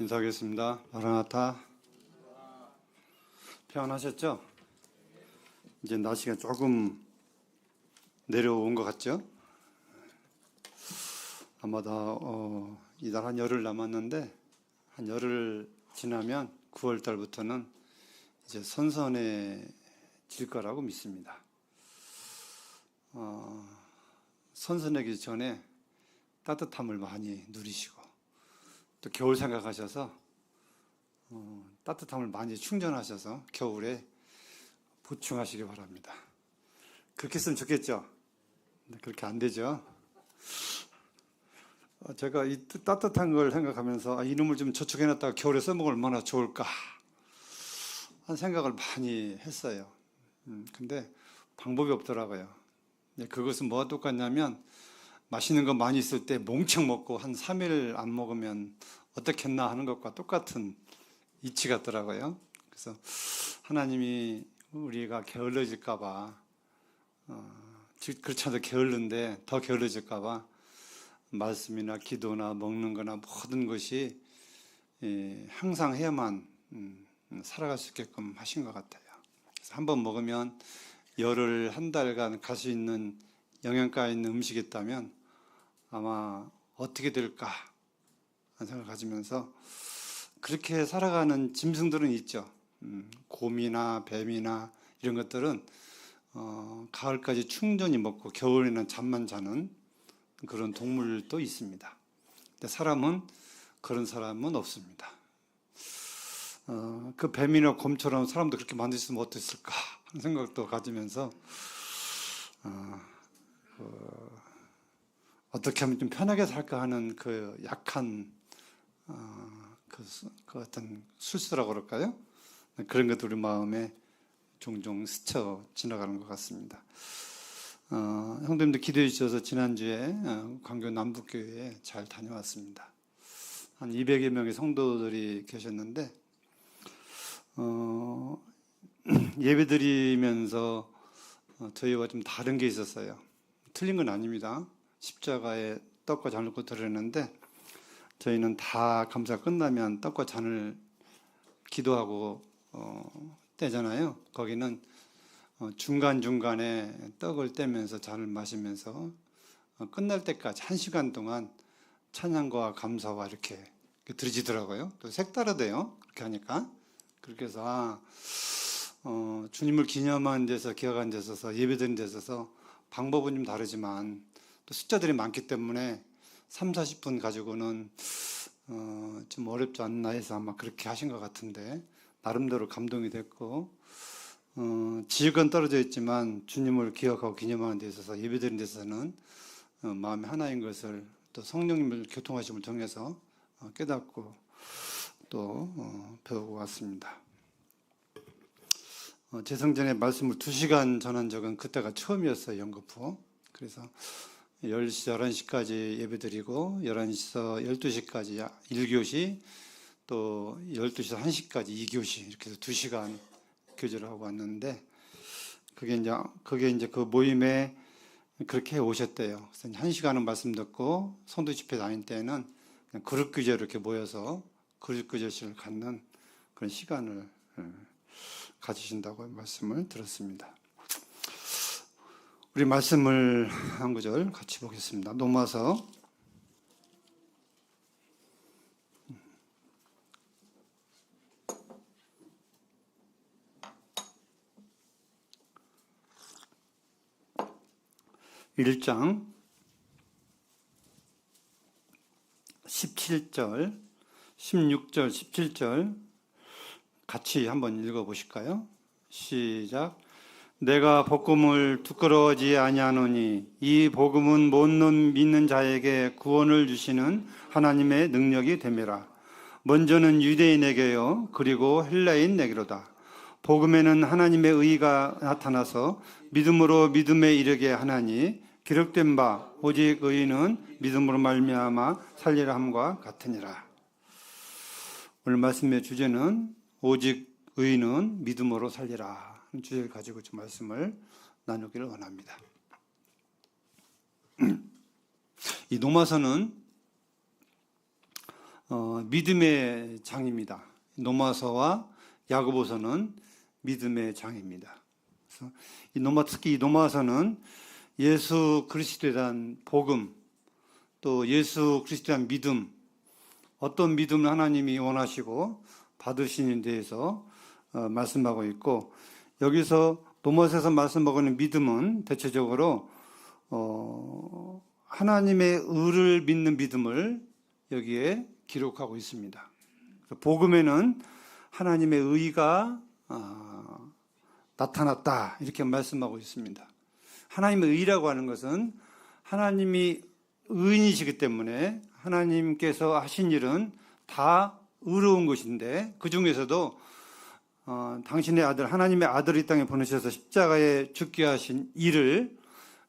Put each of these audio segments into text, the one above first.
인사하겠습니다. 마라나타. 평안하셨죠? 이제 날씨가 조금 내려온 것 같죠? 아마도 이달 한 열흘 남았는데 한 열흘 지나면 9월 달부터는 이제 선선해질 거라고 믿습니다. 선선하기 전에 따뜻함을 많이 누리시고 또 겨울 생각하셔서 따뜻함을 많이 충전하셔서 겨울에 보충하시기 바랍니다. 그렇게 했으면 좋겠죠? 근데 그렇게 안 되죠? 제가 이 따뜻한 걸 생각하면서 이놈을 좀 저축해놨다가 겨울에 써먹으면 얼마나 좋을까 하는 생각을 많이 했어요. 근데 방법이 없더라고요. 그것은 뭐가 똑같냐면 맛있는 거 많이 있을 때 몽청 먹고 한 3일 안 먹으면 어떻겠나 하는 것과 똑같은 이치 같더라고요. 그래서 하나님이 우리가 게을러질까 봐 그렇지 않아도 게을른데 더 게을러질까 봐 말씀이나 기도나 먹는 거나 모든 것이 항상 해야만 살아갈 수 있게끔 하신 것 같아요. 그래서 한번 먹으면 열흘 한 달간 갈 수 있는 영양가 있는 음식이 있다면 아마 어떻게 될까 하는 생각을 가지면서 그렇게 살아가는 짐승들은 있죠. 곰이나 뱀이나 이런 것들은 가을까지 충전히 먹고 겨울에는 잠만 자는 그런 동물도 있습니다. 근데 사람은 그런 사람은 없습니다. 그 뱀이나 곰처럼 사람도 그렇게 만드셨으면 어땠을까 하는 생각도 가지면서 어떻게 하면 좀 편하게 살까 하는 그 약한 그 어떤 술수라고 그럴까요? 그런 것도 우리 마음에 종종 스쳐 지나가는 것 같습니다. 형님들 기도해 주셔서 지난주에 광교 남북교회에 잘 다녀왔습니다. 한 200여 명의 성도들이 계셨는데 예배 드리면서 저희와 좀 다른 게 있었어요. 틀린 건 아닙니다. 십자가에 떡과 잔을 놓고 드렸는데 저희는 다 감사가 끝나면 떡과 잔을 기도하고 떼잖아요. 거기는 중간중간에 떡을 떼면서 잔을 마시면서 끝날 때까지 1시간 동안 찬양과 감사와 이렇게 드려지더라고요. 또 색다르대요. 그렇게 하니까. 그렇게 해서 주님을 기념하는 데서 기억하는 데 있어서 예배드리는 데 있어서 방법은 좀 다르지만 또 숫자들이 많기 때문에 3, 40분 가지고는 좀 어렵지 않나 해서 아마 그렇게 하신 것 같은데 나름대로 감동이 됐고 지역은 떨어져 있지만 주님을 기억하고 기념하는 데 있어서 예배드리는 데 있어서는 마음이 하나인 것을 또 성령님을 교통하심을 통해서 깨닫고 또 배우고 왔습니다. 재성전에 말씀을 2시간 전한 적은 그때가 처음이었어요. 연거푸. 그래서 10시, 11시까지 예배드리고 11시에서 12시까지 1교시 또 12시에서 1시까지 2교시 이렇게 해서 2시간 교제를 하고 왔는데 그게 이제 그 모임에 그렇게 해 오셨대요. 그래서 1시간은 말씀 듣고 성도 집회 다닐 때는 그냥 그룹 교제로 이렇게 모여서 그룹 교제실을 갖는 그런 시간을 가지신다고 말씀을 들었습니다. 우리 말씀을 한 구절 같이 보겠습니다. 로마서 1장 17절, 16절, 17절 같이 한번 읽어보실까요? 시작. 내가 복음을 부끄러워하지 아니하노니 이 복음은 모든 믿는 자에게 구원을 주시는 하나님의 능력이 됨이라. 먼저는 유대인에게요 그리고 헬라인에게로다. 복음에는 하나님의 의가 나타나서 믿음으로 믿음에 이르게 하나니 기록된 바 오직 의인은 믿음으로 말미암아 살리라 함과 같으니라. 오늘 말씀의 주제는 오직 의인은 믿음으로 살리라 하는 주제를 가지고 좀 말씀을 나누기를 원합니다. 이 로마서는 믿음의 장입니다. 로마서와 야고보서는 믿음의 장입니다. 그래서 특히 이 로마서는 예수 그리스도에 대한 복음, 또 예수 그리스도에 대한 믿음, 어떤 믿음을 하나님이 원하시고 받으시는 데에서 말씀하고 있고, 여기서 로마서에서 말씀하고 있는 믿음은 대체적으로 하나님의 의를 믿는 믿음을 여기에 기록하고 있습니다. 복음에는 하나님의 의가 나타났다 이렇게 말씀하고 있습니다. 하나님의 의라고 하는 것은 하나님이 의인이시기 때문에 하나님께서 하신 일은 다 의로운 것인데, 그 중에서도 당신의 아들, 하나님의 아들을 이 땅에 보내셔서 십자가에 죽게 하신 일을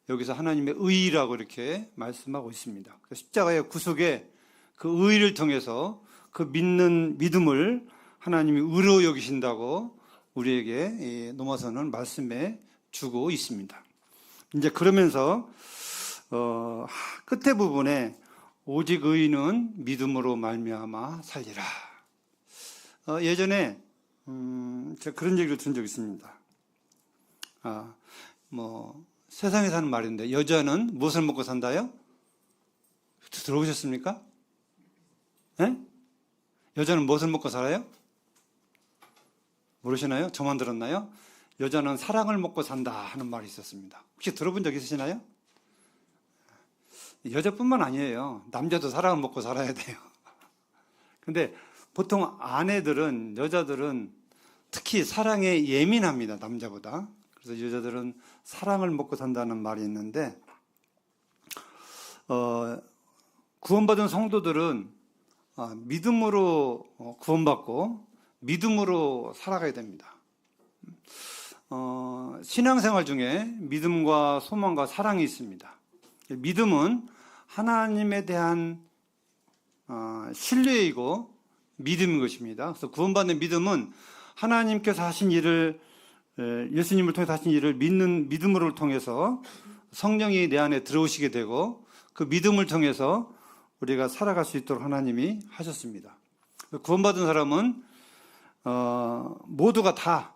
여기서 하나님의 의라고 이렇게 말씀하고 있습니다. 십자가의 구속의 그 의를 통해서 그 믿는 믿음을 하나님이 의로 여기신다고 우리에게 로마서는 말씀해 주고 있습니다. 이제 그러면서 끝에 부분에 오직 의인은 믿음으로 말미암아 살리라. 예전에 제가 그런 얘기를 들은 적이 있습니다. 세상에 사는 말인데, 여자는 무엇을 먹고 산다요? 들어보셨습니까? 네? 여자는 무엇을 먹고 살아요? 모르시나요? 저만 들었나요? 여자는 사랑을 먹고 산다 하는 말이 있었습니다. 혹시 들어본 적 있으시나요? 여자뿐만 아니에요. 남자도 사랑을 먹고 살아야 돼요. 근데 보통 아내들은, 여자들은 특히 사랑에 예민합니다. 남자보다. 그래서 여자들은 사랑을 먹고 산다는 말이 있는데, 구원받은 성도들은 믿음으로 구원받고 믿음으로 살아가야 됩니다. 신앙생활 중에 믿음과 소망과 사랑이 있습니다. 믿음은 하나님에 대한 신뢰이고 믿음인 것입니다. 그래서 구원받는 믿음은 하나님께서 하신 일을, 예수님을 통해서 하신 일을 믿는 믿음으로 통해서 성령이 내 안에 들어오시게 되고, 그 믿음을 통해서 우리가 살아갈 수 있도록 하나님이 하셨습니다. 구원받은 사람은 모두가 다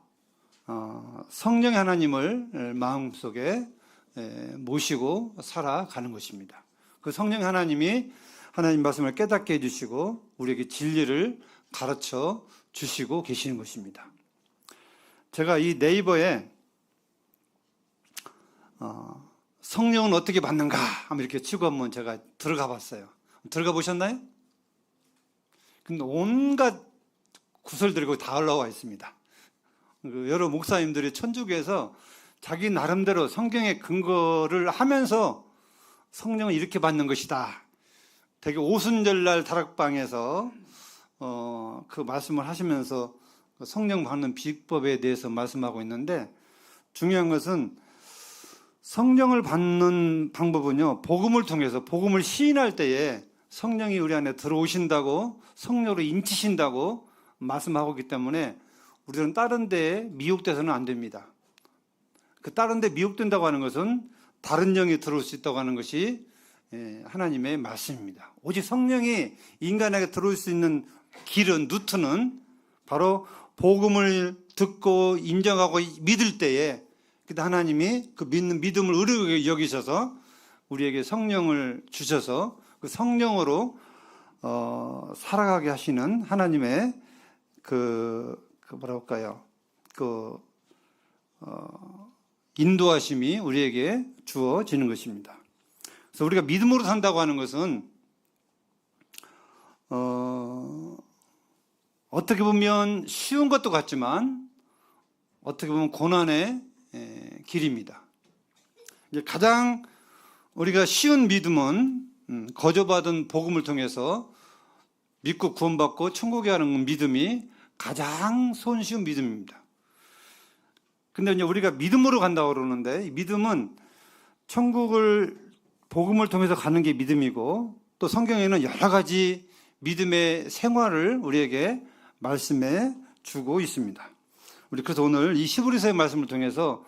성령의 하나님을 마음속에 모시고 살아가는 것입니다. 그 성령 하나님이 하나님 말씀을 깨닫게 해주시고 우리에게 진리를 가르쳐 주시고 계시는 것입니다. 제가 이 네이버에 성령은 어떻게 받는가 한번 이렇게 치고 한번 제가 들어가 봤어요. 들어가 보셨나요? 근데 온갖 구설들이 다 올라와 있습니다. 여러 목사님들이 천주교에서 자기 나름대로 성경의 근거를 하면서 성령은 이렇게 받는 것이다. 되게 오순절날 다락방에서 그 말씀을 하시면서 성령 받는 비법에 대해서 말씀하고 있는데, 중요한 것은 성령을 받는 방법은요, 복음을 통해서, 복음을 시인할 때에 성령이 우리 안에 들어오신다고, 성령으로 인치신다고 말씀하고 있기 때문에 우리는 다른 데에 미혹돼서는 안 됩니다. 그 다른 데 미혹된다고 하는 것은 다른 영이 들어올 수 있다고 하는 것이 하나님의 말씀입니다. 오직 성령이 인간에게 들어올 수 있는 길은, 루트는 바로 복음을 듣고 인정하고 믿을 때에, 그때 하나님이 그 믿는 믿음을 의롭게 여기셔서 우리에게 성령을 주셔서 그 성령으로 살아가게 하시는 하나님의 인도하심이 우리에게 주어지는 것입니다. 그래서 우리가 믿음으로 산다고 하는 것은 어떻게 보면 쉬운 것도 같지만 어떻게 보면 고난의 길입니다. 가장 우리가 쉬운 믿음은 거저받은 복음을 통해서 믿고 구원받고 천국에 가는 믿음이 가장 손쉬운 믿음입니다. 근데 이제 우리가 믿음으로 간다고 그러는데, 이 믿음은 천국을 복음을 통해서 가는 게 믿음이고, 또 성경에는 여러 가지 믿음의 생활을 우리에게 말씀해 주고 있습니다. 우리 그래서 오늘 이 히브리서의 말씀을 통해서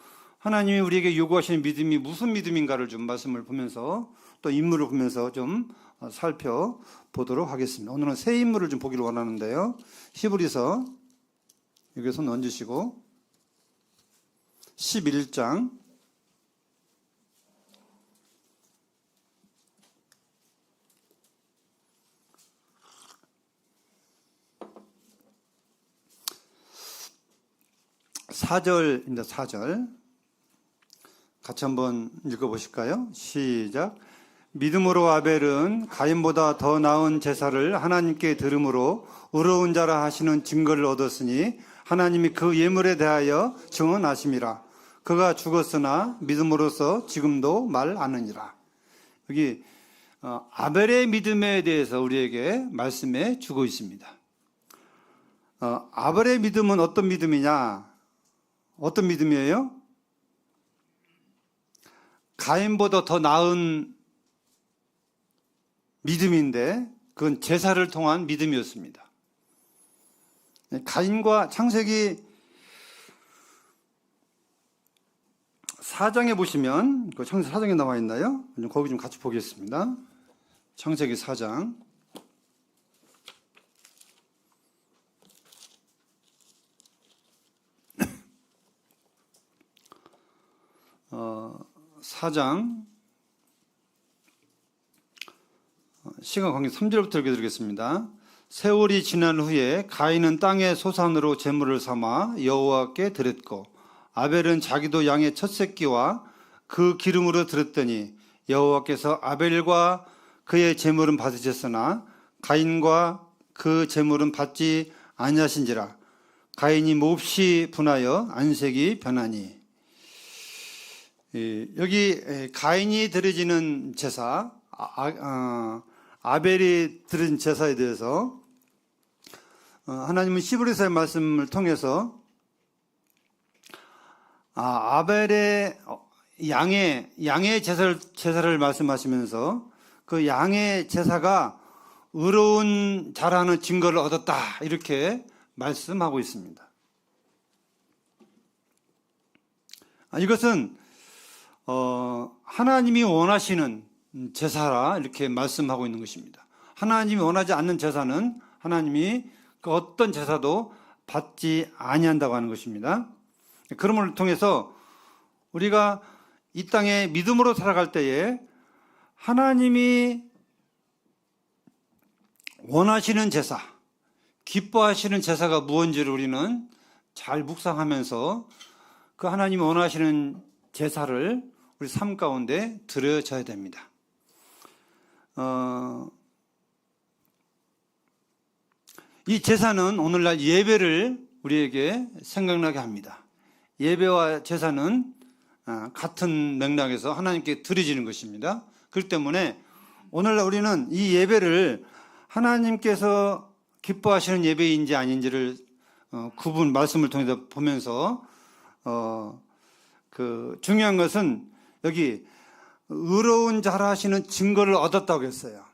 하나님이 우리에게 요구하시는 믿음이 무슨 믿음인가를 좀 말씀을 보면서 또 인물을 보면서 좀 살펴보도록 하겠습니다. 오늘은 새 인물을 좀 보기를 원하는데요. 히브리서 여기 손 얹으시고 11장 4절입니다. 4절 같이 한번 읽어보실까요? 시작. 믿음으로 아벨은 가인보다 더 나은 제사를 하나님께 드림으로 의로운 자라 하시는 증거를 얻었으니 하나님이 그 예물에 대하여 증언하심이라. 그가 죽었으나 믿음으로써 지금도 말하느니라. 여기 아벨의 믿음에 대해서 우리에게 말씀해 주고 있습니다. 아벨의 믿음은 어떤 믿음이냐? 어떤 믿음이에요? 가인보다 더 나은 믿음인데 그건 제사를 통한 믿음이었습니다. 가인과 창세기 4장에 보시면 그 창세기 4장에 나와 있나요? 거기 좀 같이 보겠습니다. 창세기 4장 4장 시간 관계 3절부터 읽어드리겠습니다. 세월이 지난 후에 가인은 땅의 소산으로 제물을 삼아 여호와께 드렸고 아벨은 자기도 양의 첫 새끼와 그 기름으로 드렸더니 여호와께서 아벨과 그의 제물은 받으셨으나 가인과 그 제물은 받지 아니하신지라. 가인이 몹시 분하여 안색이 변하니. 여기 가인이 드려지는 제사, 아벨이 드린 제사에 대해서 하나님은 히브리서의 말씀을 통해서 아벨의 양의 제사를 말씀하시면서 그 양의 제사가 의로운 자라는 증거를 얻었다 이렇게 말씀하고 있습니다. 이것은 하나님이 원하시는 제사라 이렇게 말씀하고 있는 것입니다. 하나님이 원하지 않는 제사는 하나님이 그 어떤 제사도 받지 아니한다고 하는 것입니다. 그럼을 통해서 우리가 이 땅에 믿음으로 살아갈 때에 하나님이 원하시는 제사, 기뻐하시는 제사가 무엇인지를 우리는 잘 묵상하면서 그 하나님이 원하시는 제사를 우리 삶 가운데 드려져야 됩니다. 이 제사는 오늘날 예배를 우리에게 생각나게 합니다. 예배와 제사는 같은 맥락에서 하나님께 드려지는 것입니다. 그렇기 때문에 오늘날 우리는 이 예배를 하나님께서 기뻐하시는 예배인지 아닌지를 구분 말씀을 통해서 보면서 그 중요한 것은 여기 의로운 자라 하시는 증거를 얻었다고 했어요.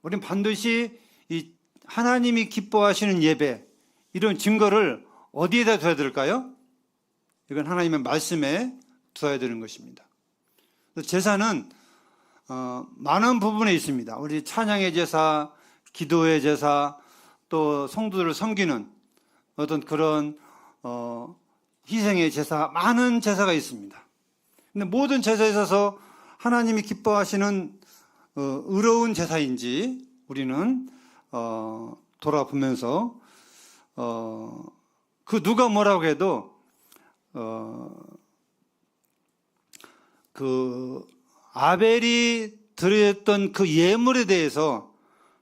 우리는 반드시 이 하나님이 기뻐하시는 예배 이런 증거를 어디에다 둬야 될까요? 이건 하나님의 말씀에 두어야 되는 것입니다. 제사는 많은 부분에 있습니다. 우리 찬양의 제사, 기도의 제사, 또 성도들을 섬기는 어떤 그런 희생의 제사, 많은 제사가 있습니다. 근데 모든 제사에 있어서 하나님이 기뻐하시는 의로운 제사인지 우리는 돌아보면서 그 누가 뭐라고 해도 그 아벨이 드렸던 그 예물에 대해서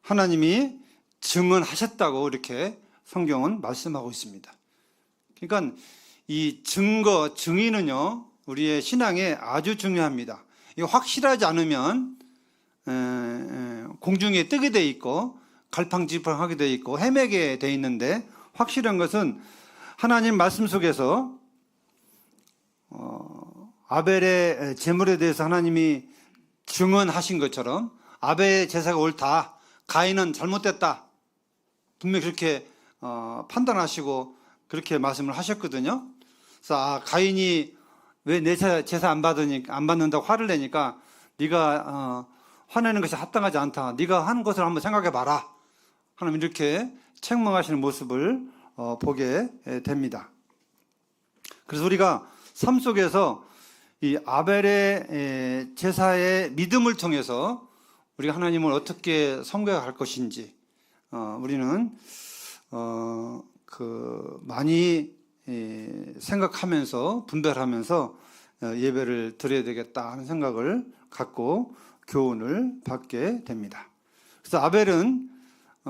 하나님이 증언하셨다고 이렇게 성경은 말씀하고 있습니다. 그러니까 이 증거, 증인은요 우리의 신앙에 아주 중요합니다. 이거 확실하지 않으면 공중에 뜨게 돼 있고 갈팡질팡하게 돼 있고 헤매게 돼 있는데 확실한 것은 하나님 말씀 속에서 아벨의 제물에 대해서 하나님이 증언하신 것처럼 아벨의 제사가 옳다, 가인은 잘못됐다 분명히 그렇게 판단하시고 그렇게 말씀을 하셨거든요. 그래서 가인이 왜 내 제사 안 받는다고 화를 내니까 네가 화내는 것이 합당하지 않다. 네가 하는 것을 한번 생각해 봐라. 하나님 이렇게 책망하시는 모습을 보게 됩니다. 그래서 우리가 삶 속에서 이 아벨의 제사의 믿음을 통해서 우리가 하나님을 어떻게 섬겨갈 것인지 우리는 많이 생각하면서 분별하면서 예배를 드려야 되겠다 하는 생각을 갖고 교훈을 받게 됩니다. 그래서 아벨은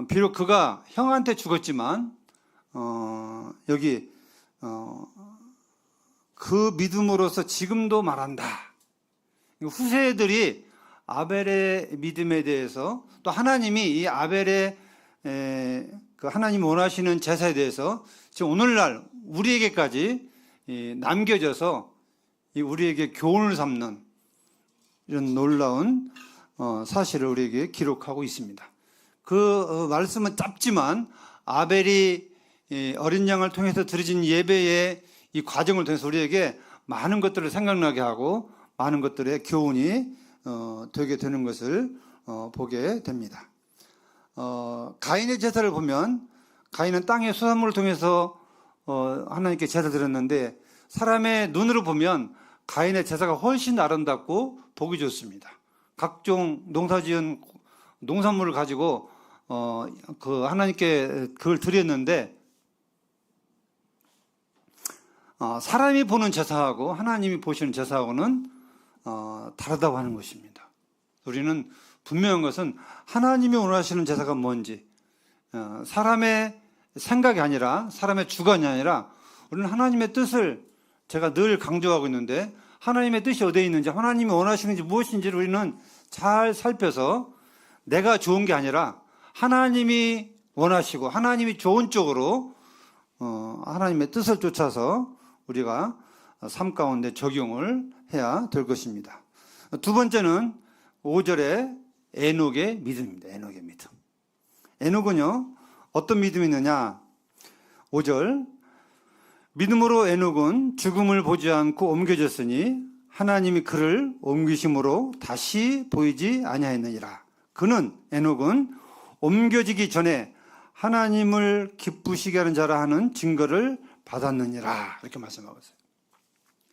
비록 그가 형한테 죽었지만 여기 그 믿음으로서 지금도 말한다. 후세들이 아벨의 믿음에 대해서 또 하나님이 이 아벨의 그 하나님 원하시는 제사에 대해서 지금 오늘날 우리에게까지 남겨져서 우리에게 교훈을 삼는 이런 놀라운 사실을 우리에게 기록하고 있습니다. 그 말씀은 짧지만 아벨이 어린 양을 통해서 드려진 예배의 이 과정을 통해서 우리에게 많은 것들을 생각나게 하고 많은 것들의 교훈이 되게 되는 것을 보게 됩니다. 가인의 제사를 보면 가인은 땅의 수산물을 통해서 하나님께 제사를 드렸는데 사람의 눈으로 보면 가인의 제사가 훨씬 아름답고 보기 좋습니다. 각종 농사지은 농산물을 가지고 그 하나님께 그걸 드렸는데 사람이 보는 제사하고 하나님이 보시는 제사하고는 다르다고 하는 것입니다. 우리는 분명한 것은 하나님이 원하시는 제사가 뭔지 사람의 생각이 아니라 사람의 주관이 아니라 우리는 하나님의 뜻을 제가 늘 강조하고 있는데 하나님의 뜻이 어디에 있는지 하나님이 원하시는지 무엇인지를 우리는 잘 살펴서 내가 좋은 게 아니라 하나님이 원하시고 하나님이 좋은 쪽으로 하나님의 뜻을 쫓아서 우리가 삶 가운데 적용을 해야 될 것입니다. 두 번째는 5절에 에녹의 믿음입니다. 에녹의 믿음. 에녹은요 어떤 믿음이 있느냐? 5절 믿음으로 에녹은 죽음을 보지 않고 옮겨졌으니 하나님이 그를 옮기심으로 다시 보이지 아니하였느니라. 그는 에녹은 옮겨지기 전에 하나님을 기쁘시게 하는 자라 하는 증거를 받았느니라. 이렇게 말씀하고 있어요.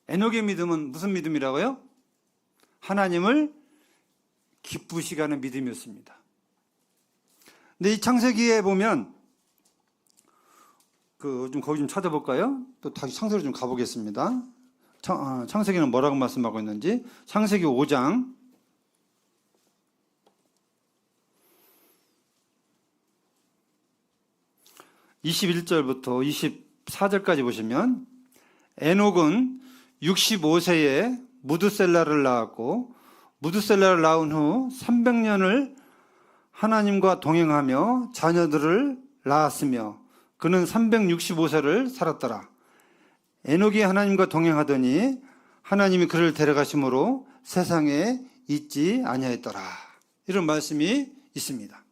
에녹의 믿음은 무슨 믿음이라고요? 하나님을 기쁘시게 하는 믿음이었습니다. 근데 이 창세기에 보면 거기 좀 찾아볼까요? 또 다시 창세기로 좀 가보겠습니다. 창세기는 뭐라고 말씀하고 있는지 창세기 5장 21절부터 24절까지 보시면 에녹은 65세에 무드셀라를 낳았고 무드셀라를 낳은 후 300년을 하나님과 동행하며 자녀들을 낳았으며 그는 365세를 살았더라. 에녹이 하나님과 동행하더니 하나님이 그를 데려가심으로 세상에 있지 아니하였더라. 이런 말씀이 있습니다.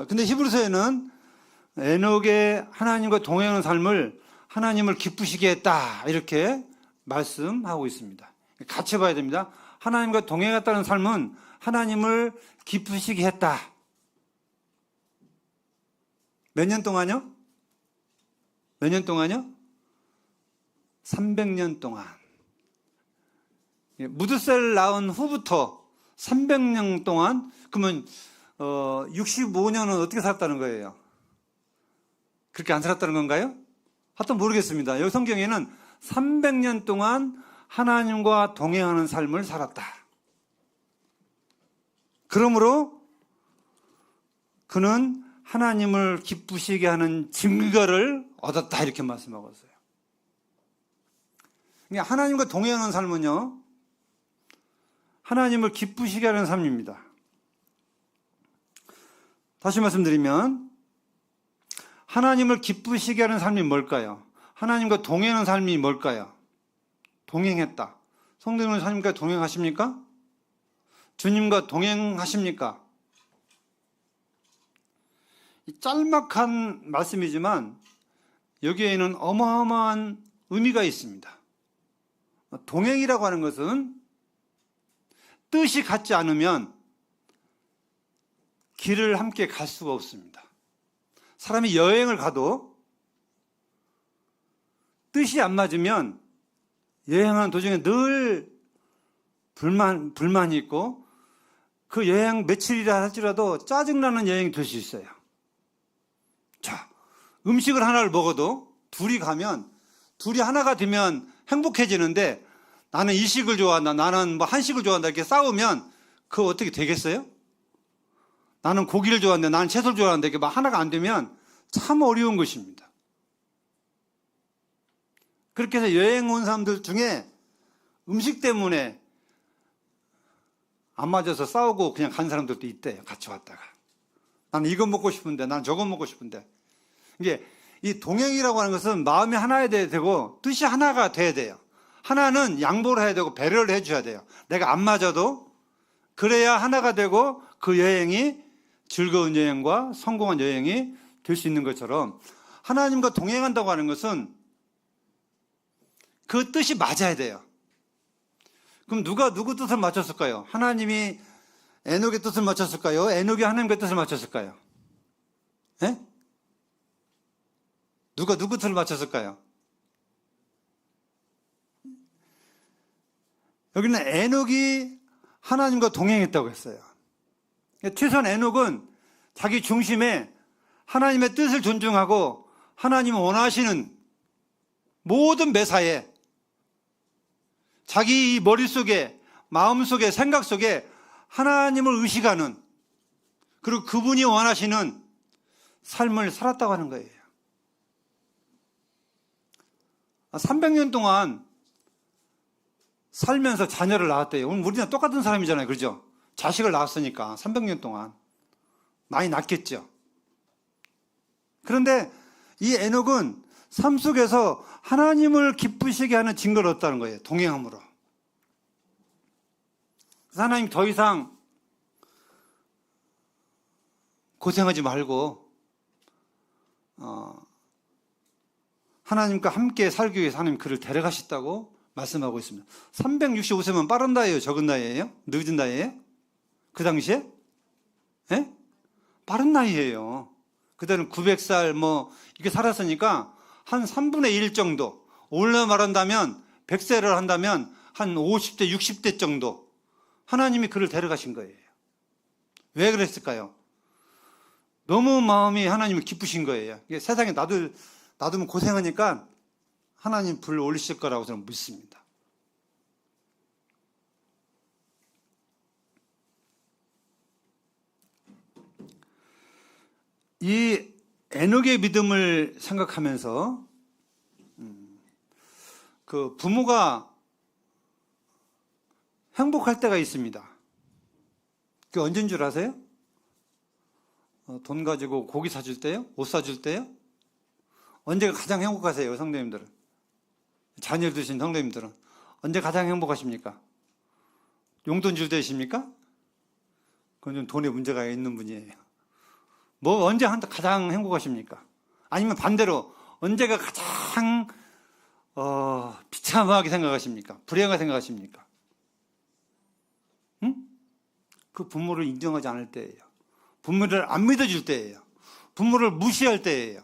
근데 히브리서에는 에녹의 하나님과 동행하는 삶을 하나님을 기쁘시게 했다 이렇게 말씀하고 있습니다. 같이 봐야 됩니다. 하나님과 동행했다는 삶은 하나님을 기쁘시게 했다. 몇 년 동안요? 몇 년 동안요? 300년 동안. 무드셀 낳은 후부터 300년 동안, 그러면 65년은 어떻게 살았다는 거예요? 그렇게 안 살았다는 건가요? 하여튼 모르겠습니다. 여기 성경에는 300년 동안 하나님과 동행하는 삶을 살았다. 그러므로 그는 하나님을 기쁘시게 하는 증거를 얻었다 이렇게 말씀하고 있어요. 그러니까 하나님과 동행하는 삶은요 하나님을 기쁘시게 하는 삶입니다. 다시 말씀드리면 하나님을 기쁘시게 하는 삶이 뭘까요? 하나님과 동행하는 삶이 뭘까요? 동행했다. 성도님은 하나님과 동행하십니까? 주님과 동행하십니까? 짤막한 말씀이지만 여기에는 어마어마한 의미가 있습니다. 동행이라고 하는 것은 뜻이 같지 않으면 길을 함께 갈 수가 없습니다. 사람이 여행을 가도 뜻이 안 맞으면 여행하는 도중에 늘 불만이 있고 그 여행 며칠이라 할지라도 짜증나는 여행이 될 수 있어요. 자, 음식을 하나를 먹어도 둘이 가면 둘이 하나가 되면 행복해지는데 나는 이식을 좋아한다, 나는 뭐 한식을 좋아한다 이렇게 싸우면 그거 어떻게 되겠어요? 나는 고기를 좋아하는데 나는 채소를 좋아하는데 이렇게 막 하나가 안 되면 참 어려운 것입니다. 그렇게 해서 여행 온 사람들 중에 음식 때문에 안 맞아서 싸우고 그냥 간 사람들도 있대요. 같이 왔다가. 나는 이거 먹고 싶은데, 나는 저거 먹고 싶은데. 이게 이 동행이라고 하는 것은 마음이 하나야 되고 뜻이 하나가 돼야 돼요. 하나는 양보를 해야 되고 배려를 해줘야 돼요. 내가 안 맞아도 그래야 하나가 되고 그 여행이 즐거운 여행과 성공한 여행이 될 수 있는 것처럼 하나님과 동행한다고 하는 것은 그 뜻이 맞아야 돼요. 그럼 누가 누구 뜻을 맞췄을까요? 하나님이 에녹의 뜻을 맞췄을까요? 에녹이 하나님의 뜻을 맞췄을까요? 예? 누가 누구 뜻을 맞췄을까요? 여기는 에녹이 하나님과 동행했다고 했어요. 최소한 에녹은 자기 중심에 하나님의 뜻을 존중하고 하나님이 원하시는 모든 매사에 자기 머릿속에, 마음속에, 생각 속에 하나님을 의식하는, 그리고 그분이 원하시는 삶을 살았다고 하는 거예요. 300년 동안 살면서 자녀를 낳았대요. 오늘 우리랑 똑같은 사람이잖아요. 그렇죠? 자식을 낳았으니까 300년 동안 많이 낳겠죠. 그런데 이 에녹은 삶 속에서 하나님을 기쁘시게 하는 증거를 얻었다는 거예요. 동행함으로. 그래서 하나님 더 이상 고생하지 말고 하나님과 함께 살기 위해서 하나님 그를 데려가셨다고 말씀하고 있습니다. 365세면 빠른 나이예요? 적은 나이예요? 늦은 나이예요? 그 당시에? 예? 빠른 나이예요. 그때는 900살 이렇게 살았으니까 한 3분의 1 정도, 오늘날 말한다면 100세를 한다면 한 50대, 60대 정도 하나님이 그를 데려가신 거예요. 왜 그랬을까요? 너무 마음이 하나님을 기쁘신 거예요. 세상에 놔두면 고생하니까 하나님 불 올리실 거라고 저는 믿습니다. 이 에녹의 믿음을 생각하면서 그 부모가 행복할 때가 있습니다. 그게 언제인 줄 아세요? 돈 가지고 고기 사줄 때요? 옷 사줄 때요? 언제가 가장 행복하세요, 성도님들은? 자녀를 두신 성도님들은 언제 가장 행복하십니까? 용돈 줄 때이십니까? 그건 좀 돈에 문제가 있는 분이에요. 언제 가장 행복하십니까? 아니면 반대로 언제가 가장 비참하게 생각하십니까? 불행하게 생각하십니까? 응? 그 부모를 인정하지 않을 때예요. 부모를 안 믿어줄 때예요. 부모를 무시할 때예요.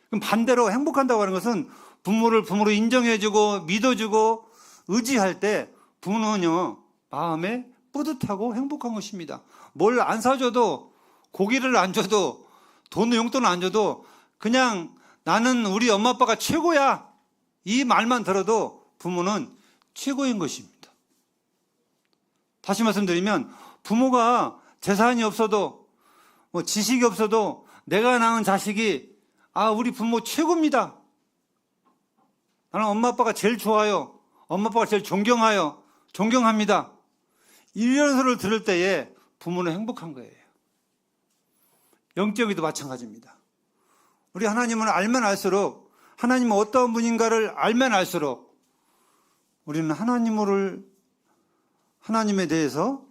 그럼 반대로 행복한다고 하는 것은 부모를 부모로 인정해주고 믿어주고 의지할 때 부모는요 마음에 뿌듯하고 행복한 것입니다. 뭘 안 사줘도, 고기를 안 줘도, 돈 용돈을 안 줘도 그냥 나는 우리 엄마 아빠가 최고야 이 말만 들어도 부모는 최고인 것입니다. 다시 말씀드리면 부모가 재산이 없어도 지식이 없어도 내가 낳은 자식이 우리 부모 최고입니다. 나는 엄마 아빠가 제일 좋아요. 엄마 아빠가 제일 존경합니다. 이런 소리를 들을 때에 부모는 행복한 거예요. 영적이도 마찬가지입니다. 우리 하나님을 알면 알수록, 하나님은 어떤 분인가를 알면 알수록 우리는 하나님에 대해서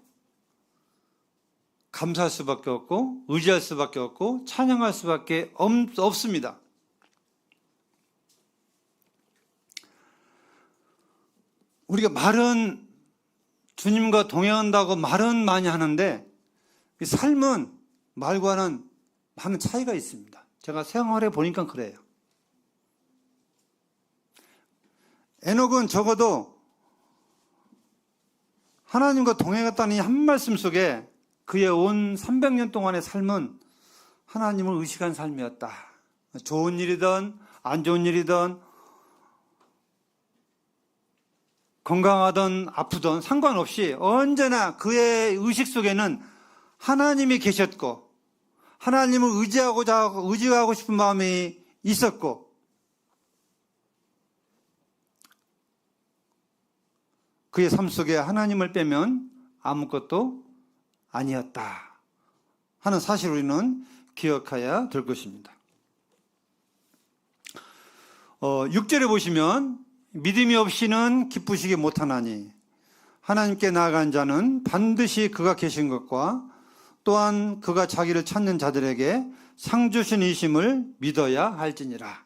감사할 수밖에 없고 의지할 수밖에 없고 찬양할 수밖에 없습니다. 우리가 말은 주님과 동행한다고 말은 많이 하는데 이 삶은 말과는 많은 차이가 있습니다. 제가 생활해 보니까 그래요. 에녹은 적어도 하나님과 동행했다는 이 한 말씀 속에 그의 온 300년 동안의 삶은 하나님을 의식한 삶이었다. 좋은 일이든 안 좋은 일이든 건강하든 아프든 상관없이 언제나 그의 의식 속에는 하나님이 계셨고 하나님을 의지하고 싶은 마음이 있었고 그의 삶 속에 하나님을 빼면 아무것도 아니었다 하는 사실을 우리는 기억해야 될 것입니다. 6절에 보시면 믿음이 없이는 기쁘시기 못하나니 하나님께 나아간 자는 반드시 그가 계신 것과 또한 그가 자기를 찾는 자들에게 상 주신 이심을 믿어야 할지니라.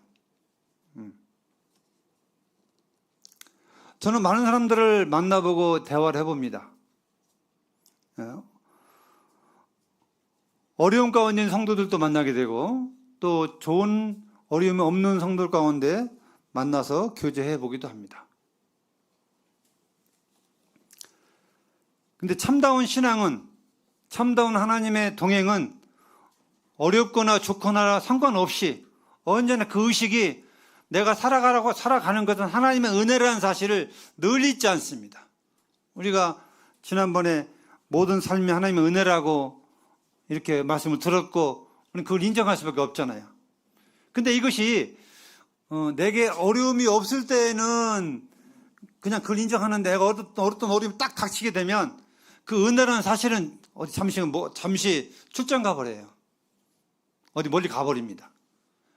저는 많은 사람들을 만나보고 대화를 해봅니다. 어려움 가운데 있는 성도들도 만나게 되고 또 좋은 어려움이 없는 성도들 가운데 만나서 교제해 보기도 합니다. 근데 참다운 신앙은, 참다운 하나님의 동행은 어렵거나 좋거나 상관없이 언제나 그 의식이 내가 살아가는 것은 하나님의 은혜라는 사실을 늘 잊지 않습니다. 우리가 지난번에 모든 삶이 하나님의 은혜라고 이렇게 말씀을 들었고 우리는 그걸 인정할 수밖에 없잖아요. 근데 이것이 내게 어려움이 없을 때는 그냥 그걸 인정하는데 내가 어떤 어려움이 딱 닥치게 되면 그 은혜라는 사실은 잠시 출장 가버려요. 어디 멀리 가버립니다.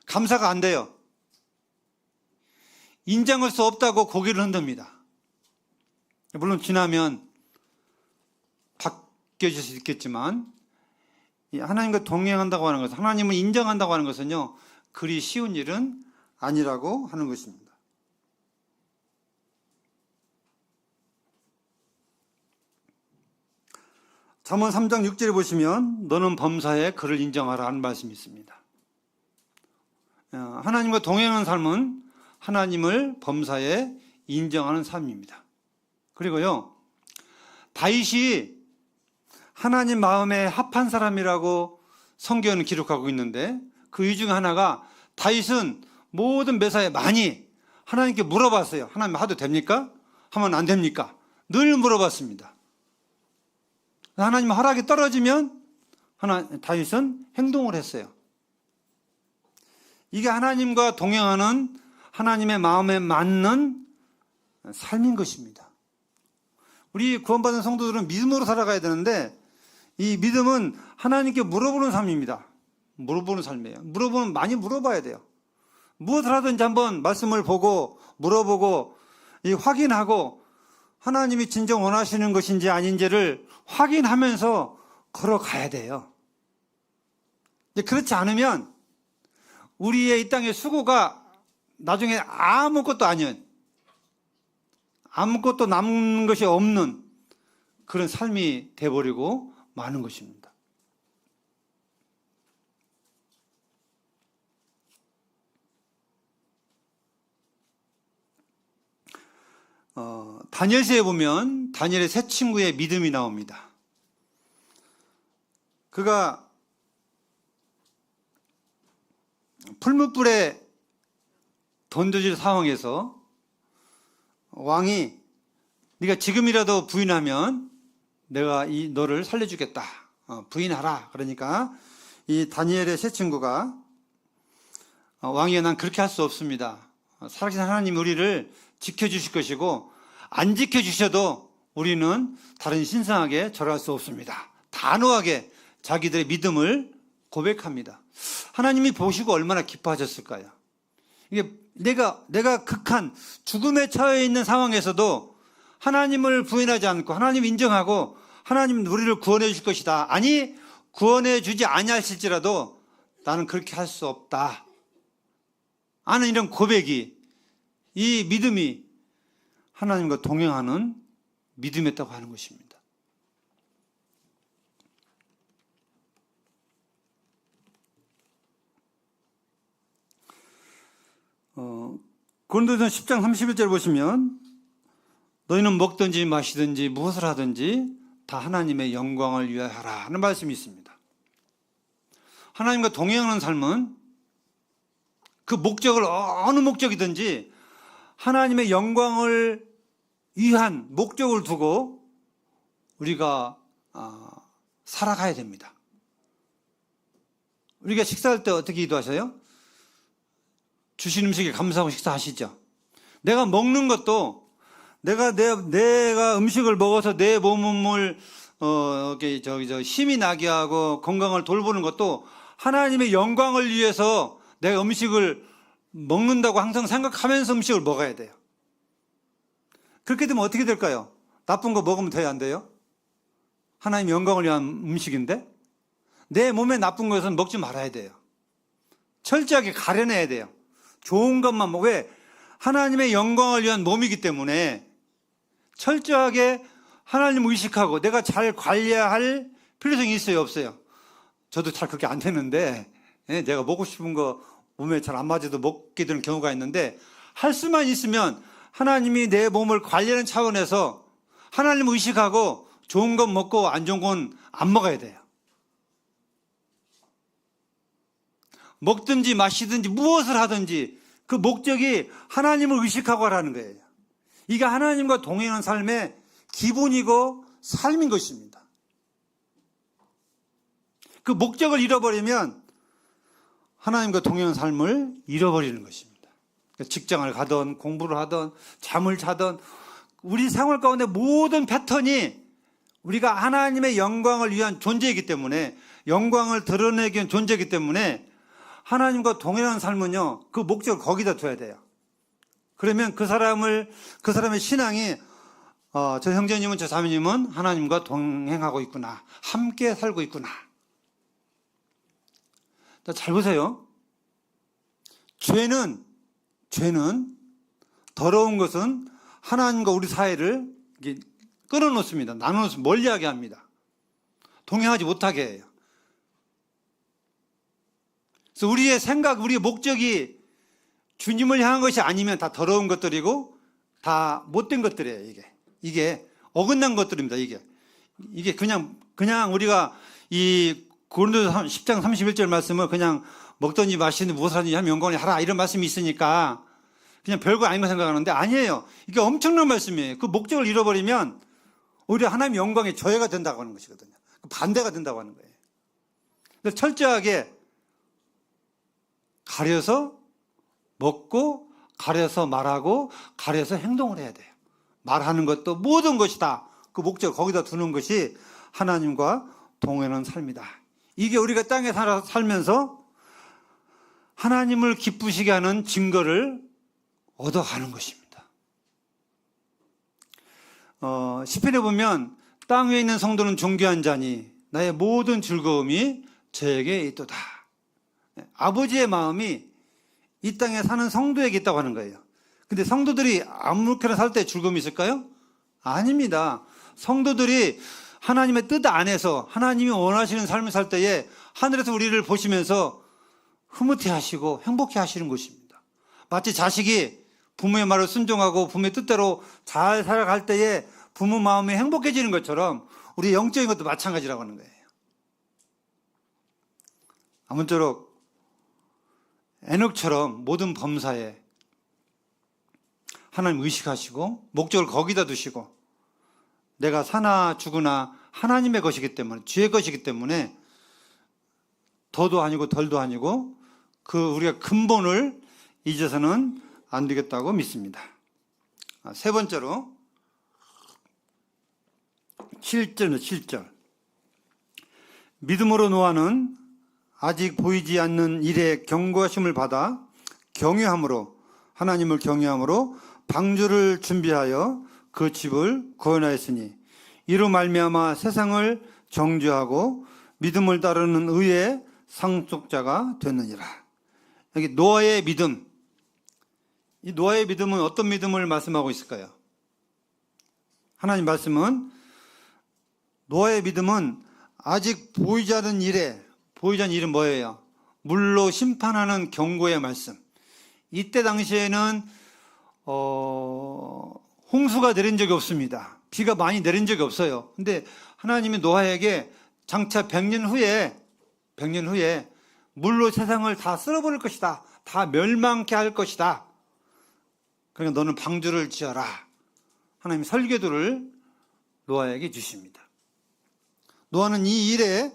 감사가 안 돼요. 인정할 수 없다고 고개를 흔듭니다. 물론 지나면 바뀌어질 수 있겠지만 하나님과 동행한다고 하는 것은, 하나님을 인정한다고 하는 것은요 그리 쉬운 일은 아니라고 하는 것입니다. 잠언 3장 6절에 보시면 너는 범사에 그를 인정하라 하는 말씀이 있습니다. 하나님과 동행하는 삶은 하나님을 범사에 인정하는 삶입니다. 그리고요 다윗이 하나님 마음에 합한 사람이라고 성경은 기록하고 있는데 그 이유 중에 하나가 다윗은 모든 매사에 많이 하나님께 물어봤어요. 하나님 하도 됩니까? 하면 안 됩니까? 늘 물어봤습니다. 하나님 허락이 떨어지면 다윗은 행동을 했어요. 이게 하나님과 동행하는 하나님의 마음에 맞는 삶인 것입니다. 우리 구원받은 성도들은 믿음으로 살아가야 되는데 이 믿음은 하나님께 물어보는 삶입니다. 물어보는 삶이에요. 많이 물어봐야 돼요. 무엇을 하든지 한번 말씀을 보고 물어보고 확인하고 하나님이 진정 원하시는 것인지 아닌지를 확인하면서 걸어가야 돼요. 그렇지 않으면 우리의 이 땅의 수고가 나중에 아무것도 남는 것이 없는 그런 삶이 돼버리고 마는 것입니다. 다니엘서에 보면 다니엘의 세 친구의 믿음이 나옵니다. 그가 풀무불에 던져질 상황에서 왕이 네가 지금이라도 부인하면 내가 너를 살려주겠다. 부인하라. 그러니까 이 다니엘의 세 친구가 왕이여 난 그렇게 할 수 없습니다. 살아계신 하나님 우리를 지켜주실 것이고 안 지켜주셔도 우리는 다른 신상에게 절할 수 없습니다. 단호하게 자기들의 믿음을 고백합니다. 하나님이 보시고 얼마나 기뻐하셨을까요? 이게 내가 극한 죽음에 처해 있는 상황에서도 하나님을 부인하지 않고 하나님 인정하고 하나님 우리를 구원해 주실 것이다. 아니 구원해 주지 아니하실지라도 나는 그렇게 할 수 없다 하는 이런 고백이, 이 믿음이 하나님과 동행하는 믿음이었다고 하는 것입니다. 고린도전서 10장 31절 보시면 너희는 먹든지 마시든지 무엇을 하든지 다 하나님의 영광을 위하여 하라 하는 말씀이 있습니다. 하나님과 동행하는 삶은 그 목적을 어느 목적이든지 하나님의 영광을 위한 목적을 두고 우리가 살아가야 됩니다. 우리가 식사할 때 어떻게 기도하세요? 주신 음식에 감사하고 식사하시죠. 내가 먹는 것도 내가 음식을 먹어서 내 몸을 힘이 나게 하고 건강을 돌보는 것도 하나님의 영광을 위해서 내가 음식을 먹는다고 항상 생각하면서 음식을 먹어야 돼요. 그렇게 되면 어떻게 될까요? 나쁜 거 먹으면 돼요, 안 돼요? 하나님의 영광을 위한 음식인데 내 몸에 나쁜 것은 먹지 말아야 돼요. 철저하게 가려내야 돼요. 좋은 것만 먹어. 왜? 하나님의 영광을 위한 몸이기 때문에 철저하게 하나님을 의식하고 내가 잘 관리할 필요성이 있어요, 없어요? 저도 잘 그렇게 안 되는데 내가 먹고 싶은 거 몸에 잘 안 맞아도 먹게 되는 경우가 있는데 할 수만 있으면 하나님이 내 몸을 관리하는 차원에서 하나님을 의식하고 좋은 건 먹고 안 좋은 건 안 먹어야 돼요. 먹든지 마시든지 무엇을 하든지 그 목적이 하나님을 의식하고 하라는 거예요. 이게 하나님과 동행하는 삶의 기본이고 삶인 것입니다. 그 목적을 잃어버리면 하나님과 동행하는 삶을 잃어버리는 것입니다. 직장을 가든 공부를 하든 잠을 자든 우리 생활 가운데 모든 패턴이 우리가 하나님의 영광을 위한 존재이기 때문에 영광을 드러내기 위한 존재이기 때문에 하나님과 동행하는 삶은요, 그 목적을 거기다 둬야 돼요. 그러면 그 사람의 신앙이 저 형제님은 저 자매님은 하나님과 동행하고 있구나, 함께 살고 있구나. 잘 보세요. 죄는 더러운 것은 하나님과 우리 사이를 끊어놓습니다. 나눠놓습니다. 멀리하게 합니다. 동행하지 못하게 해요. 그래서 우리의 생각, 우리의 목적이 주님을 향한 것이 아니면 다 더러운 것들이고 다 못된 것들이에요. 이게 어긋난 것들입니다. 이게 그냥 우리가 이 고린도서 10장 31절 말씀을 그냥 먹든지 마시든지 무엇을 하든지 하면 영광을 하라 이런 말씀이 있으니까 그냥 별거 아닌 거 생각하는데 아니에요. 이게 엄청난 말씀이에요. 그 목적을 잃어버리면 오히려 하나님의 영광에 저해가 된다고 하는 것이거든요. 반대가 된다고 하는 거예요. 그래서 철저하게 가려서 먹고 가려서 말하고 가려서 행동을 해야 돼요. 말하는 것도 모든 것이 다 그 목적 거기다 두는 것이 하나님과 동행하는 삶이다. 이게 우리가 땅에 살면서 하나님을 기쁘시게 하는 증거를 얻어가는 것입니다. 시편에 보면 땅 위에 있는 성도는 존귀한 자니 나의 모든 즐거움이 저에게 있도다. 아버지의 마음이 이 땅에 사는 성도에게 있다고 하는 거예요. 근데 성도들이 아무렇게나 살 때 즐거움이 있을까요? 아닙니다. 성도들이 하나님의 뜻 안에서 하나님이 원하시는 삶을 살 때에 하늘에서 우리를 보시면서 흐뭇해 하시고 행복해 하시는 것입니다. 마치 자식이 부모의 말을 순종하고 부모의 뜻대로 잘 살아갈 때에 부모 마음이 행복해지는 것처럼 우리 영적인 것도 마찬가지라고 하는 거예요. 아무쪼록 에녹처럼 모든 범사에 하나님 의식하시고 목적을 거기다 두시고 내가 사나 죽으나 하나님의 것이기 때문에 주의 것이기 때문에 더도 아니고 덜도 아니고 그 우리가 근본을 잊어서는 안 되겠다고 믿습니다. 세 번째로 7절 믿음으로 노아는 아직 보이지 않는 일에 경고하심을 받아 경외함으로 하나님을 경외함으로 방주를 준비하여 그 집을 구원하였으니 이로 말미암아 세상을 정죄하고 믿음을 따르는 의의 상속자가 됐느니라. 여기 노아의 믿음. 이 노아의 믿음은 어떤 믿음을 말씀하고 있을까요? 하나님 말씀은 노아의 믿음은 아직 보이지 않는 일은 뭐예요? 물로 심판하는 경고의 말씀. 이때 당시에는 홍수가 내린 적이 없습니다. 비가 많이 내린 적이 없어요. 근데 하나님이 노아에게 장차 100년 후에 물로 세상을 다 쓸어버릴 것이다. 다 멸망케 할 것이다. 그러니까 너는 방주를 지어라. 하나님이 설계도를 노아에게 주십니다. 노아는 이 일에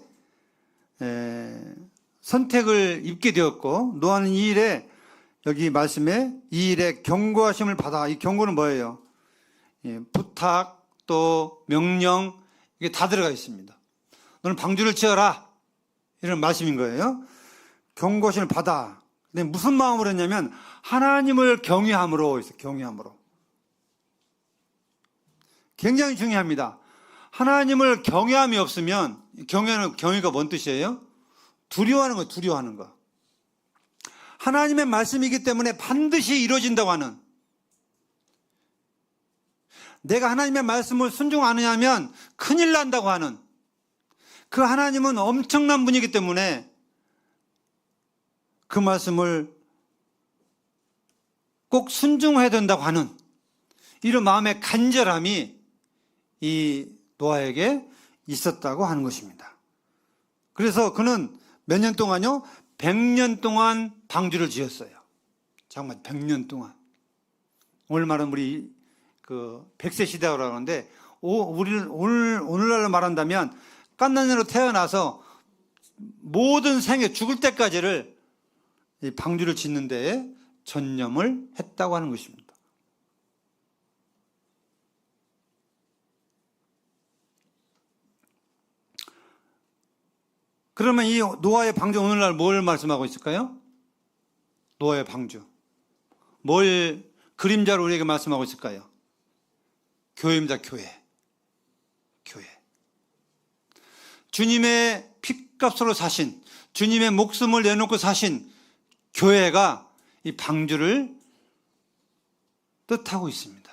선택을 입게 되었고, 노아는 이 일에, 여기 말씀에 이 일에 경고하심을 받아. 이 경고는 뭐예요? 부탁, 또 명령, 이게 다 들어가 있습니다. 너는 방주를 지어라, 이런 말씀인 거예요. 경고하심을 받아. 근데 무슨 마음으로 했냐면 하나님을 경외함으로 했어요. 경외함으로. 굉장히 중요합니다. 하나님을 경외함이 없으면, 경외가 뭔 뜻이에요? 두려워하는 거, 두려워하는 거. 하나님의 말씀이기 때문에 반드시 이루어진다고 하는, 내가 하나님의 말씀을 순종 안 하냐면 큰일 난다고 하는, 그 하나님은 엄청난 분이기 때문에 그 말씀을 꼭 순종해야 된다고 하는 이런 마음의 간절함이 이 노아에게 있었다고 하는 것입니다. 그래서 그는 몇 년 동안요? 100년 동안 방주를 지었어요. 정말 100년 동안. 오늘 말은 우리 그 100세 시대라고 하는데, 오늘날로 말한다면 갓난이로 태어나서 모든 생애 죽을 때까지를 이 방주를 짓는 데에 전념을 했다고 하는 것입니다. 그러면 이 노아의 방주, 오늘날 뭘 말씀하고 있을까요? 노아의 방주. 뭘 그림자로 우리에게 말씀하고 있을까요? 교회입니다. 교회. 주님의 핏값으로 사신, 주님의 목숨을 내놓고 사신 교회가 이 방주를 뜻하고 있습니다.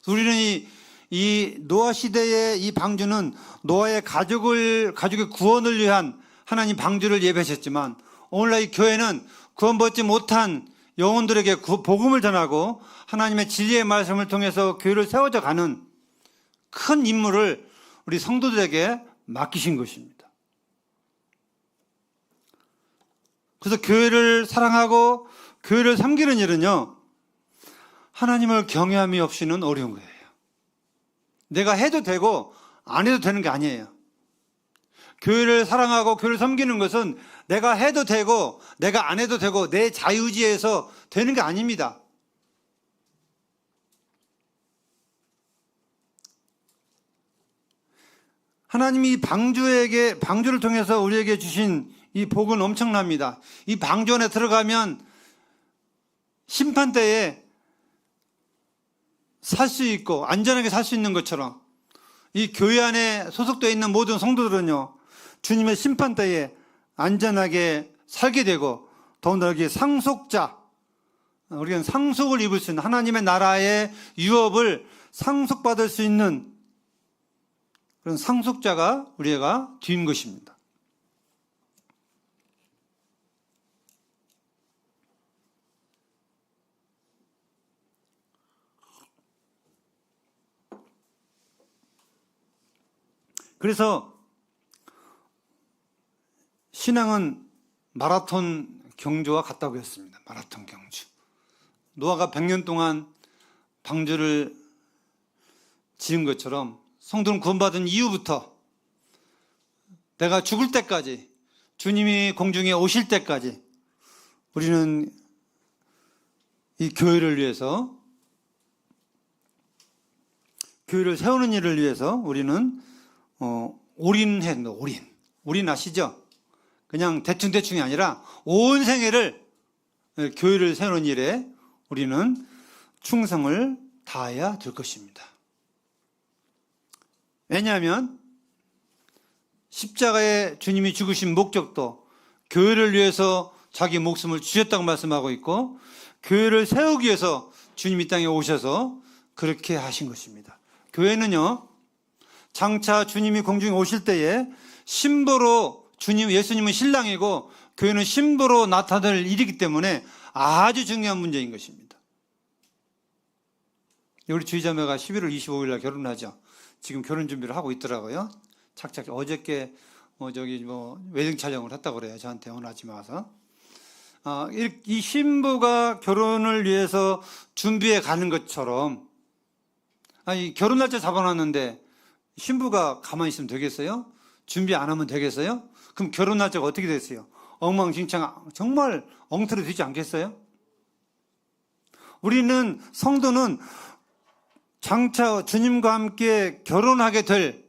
우리는 이 노아 시대의 이 방주는 노아의 가족의 구원을 위한 하나님 방주를 예배하셨지만, 오늘날 이 교회는 구원받지 못한 영혼들에게 복음을 전하고 하나님의 진리의 말씀을 통해서 교회를 세워져 가는 큰 임무를 우리 성도들에게 맡기신 것입니다. 그래서 교회를 사랑하고 교회를 섬기는 일은요, 하나님을 경외함이 없이는 어려운 거예요. 내가 해도 되고 안 해도 되는 게 아니에요. 교회를 사랑하고 교회를 섬기는 것은 내가 해도 되고 내가 안 해도 되고 내 자유의지에서 되는 게 아닙니다. 하나님이 방주를 통해서 우리에게 주신 이 복은 엄청납니다. 이 방주 안에 들어가면 심판 때에 살 수 있고 안전하게 살 수 있는 것처럼, 이 교회 안에 소속되어 있는 모든 성도들은요, 주님의 심판 때에 안전하게 살게 되고, 더군다나 여기 상속자, 우리는 상속을 입을 수 있는, 하나님의 나라의 유업을 상속받을 수 있는 그런 상속자가 우리가 된 것입니다. 그래서 신앙은 마라톤 경주와 같다고 했습니다. 마라톤 경주. 노아가 100년 동안 방주를 지은 것처럼 성도는 구원받은 이후부터 내가 죽을 때까지, 주님이 공중에 오실 때까지 우리는 이 교회를 위해서, 교회를 세우는 일을 위해서 우리는 올인해야 된다. 올인 아시죠? 그냥 대충이 아니라 온 생애를 교회를 세우는 일에 우리는 충성을 다해야 될 것입니다. 왜냐하면 십자가에 주님이 죽으신 목적도 교회를 위해서 자기 목숨을 주셨다고 말씀하고 있고, 교회를 세우기 위해서 주님이 이 땅에 오셔서 그렇게 하신 것입니다. 교회는요, 장차 주님이 공중에 오실 때에 신부로 예수님은 신랑이고 교회는 신부로 나타날 일이기 때문에 아주 중요한 문제인 것입니다. 우리 주의자매가 11월 25일 날 결혼하죠. 지금 결혼 준비를 하고 있더라고요. 착착 어저께 웨딩 촬영을 했다고 그래요. 저한테 오늘 아침에 와서. 이 신부가 결혼을 위해서 준비해 가는 것처럼, 결혼 날짜 잡아놨는데 신부가 가만히 있으면 되겠어요? 준비 안 하면 되겠어요? 그럼 결혼 날짜가 어떻게 됐어요? 엉망진창, 정말 엉터리 되지 않겠어요? 우리는, 성도는 장차 주님과 함께 결혼하게 될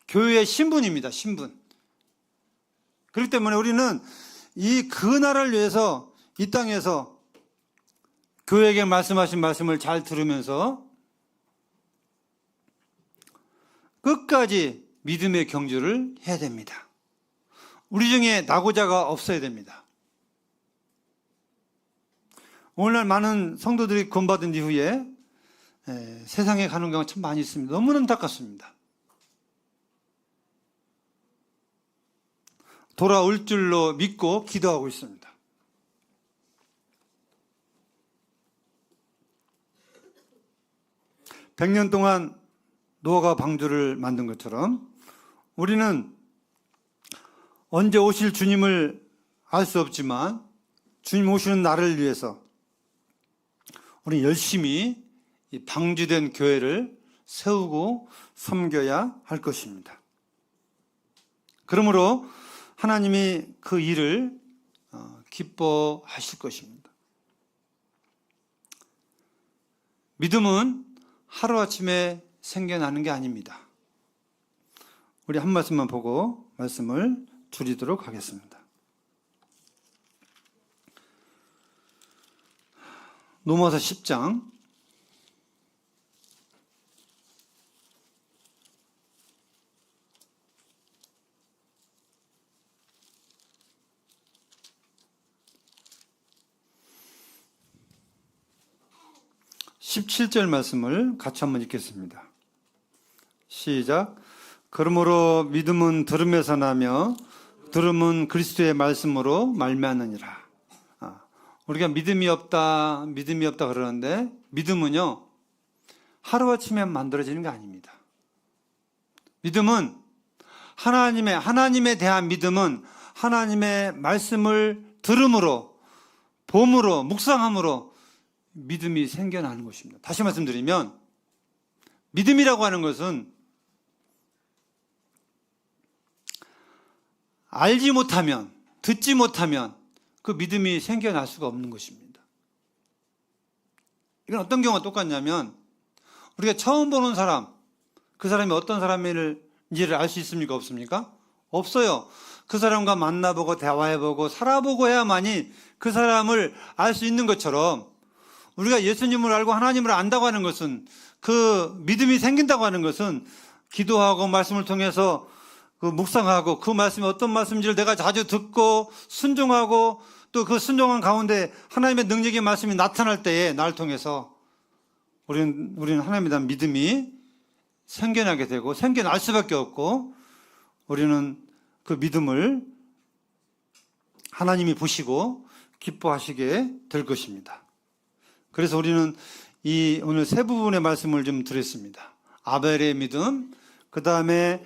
교회의 신분입니다. 신분. 그렇기 때문에 우리는 이 그날을 위해서 이 땅에서 교회에게 말씀하신 말씀을 잘 들으면서 끝까지 믿음의 경주를 해야 됩니다. 우리 중에 낙오자가 없어야 됩니다. 오늘날 많은 성도들이 구원받은 이후에 세상에 가는 경우가 참 많이 있습니다. 너무나 안타깝습니다. 돌아올 줄로 믿고 기도하고 있습니다. (100년) 동안 노아가 방주를 만든 것처럼 우리는 언제 오실 주님을 알 수 없지만 주님 오시는 날을 위해서 우리 열심히 이 방주된 교회를 세우고 섬겨야 할 것입니다. 그러므로 하나님이 그 일을 기뻐하실 것입니다. 믿음은 하루아침에 생겨나는 게 아닙니다. 우리 한 말씀만 보고 말씀을 줄이도록 하겠습니다. 로마서 10장 17절 말씀을 같이 한번 읽겠습니다. 시작. 그러므로 믿음은 들음에서 나며 들음은 그리스도의 말씀으로 말미암느니라. 우리가 믿음이 없다 그러는데 믿음은요, 하루아침에 만들어지는 게 아닙니다. 믿음은 하나님에 대한 믿음은 하나님의 말씀을 들음으로, 봄으로, 묵상함으로 믿음이 생겨나는 것입니다. 다시 말씀드리면 믿음이라고 하는 것은 알지 못하면, 듣지 못하면 그 믿음이 생겨날 수가 없는 것입니다. 이건 어떤 경우가 똑같냐면 우리가 처음 보는 사람, 그 사람이 어떤 사람인지를 알 수 있습니까? 없습니까? 없어요. 그 사람과 만나보고 대화해보고 살아보고 해야만이 그 사람을 알 수 있는 것처럼 우리가 예수님을 알고 하나님을 안다고 하는 것은, 그 믿음이 생긴다고 하는 것은 기도하고 말씀을 통해서 그 묵상하고 그 말씀이 어떤 말씀인지를 내가 자주 듣고 순종하고 또 그 순종한 가운데 하나님의 능력의 말씀이 나타날 때에 나를 통해서 우리는 하나님에 대한 믿음이 생겨나게 되고 생겨날 수밖에 없고, 우리는 그 믿음을 하나님이 보시고 기뻐하시게 될 것입니다. 그래서 우리는 오늘 세 부분의 말씀을 좀 드렸습니다. 아벨의 믿음, 그 다음에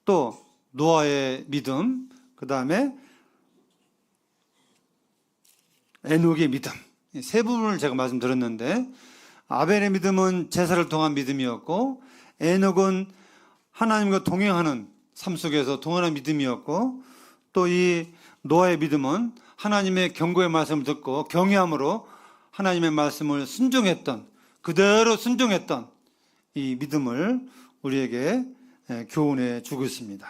또 노아의 믿음, 그 다음에 에녹의 믿음, 세 부분을 제가 말씀드렸는데, 아벨의 믿음은 제사를 통한 믿음이었고, 에녹은 하나님과 동행하는 삶 속에서 동행하는 믿음이었고, 또 이 노아의 믿음은 하나님의 경고의 말씀을 듣고 경외함으로 하나님의 말씀을 그대로 순종했던 이 믿음을 우리에게 교훈해 주고 있습니다.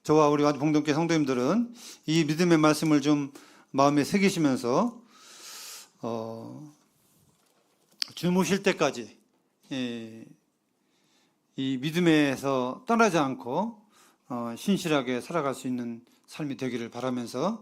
저와 우리 봉동교회 성도님들은 이 믿음의 말씀을 좀 마음에 새기시면서 주무실 때까지 이 믿음에서 떠나지 않고 신실하게 살아갈 수 있는 삶이 되기를 바라면서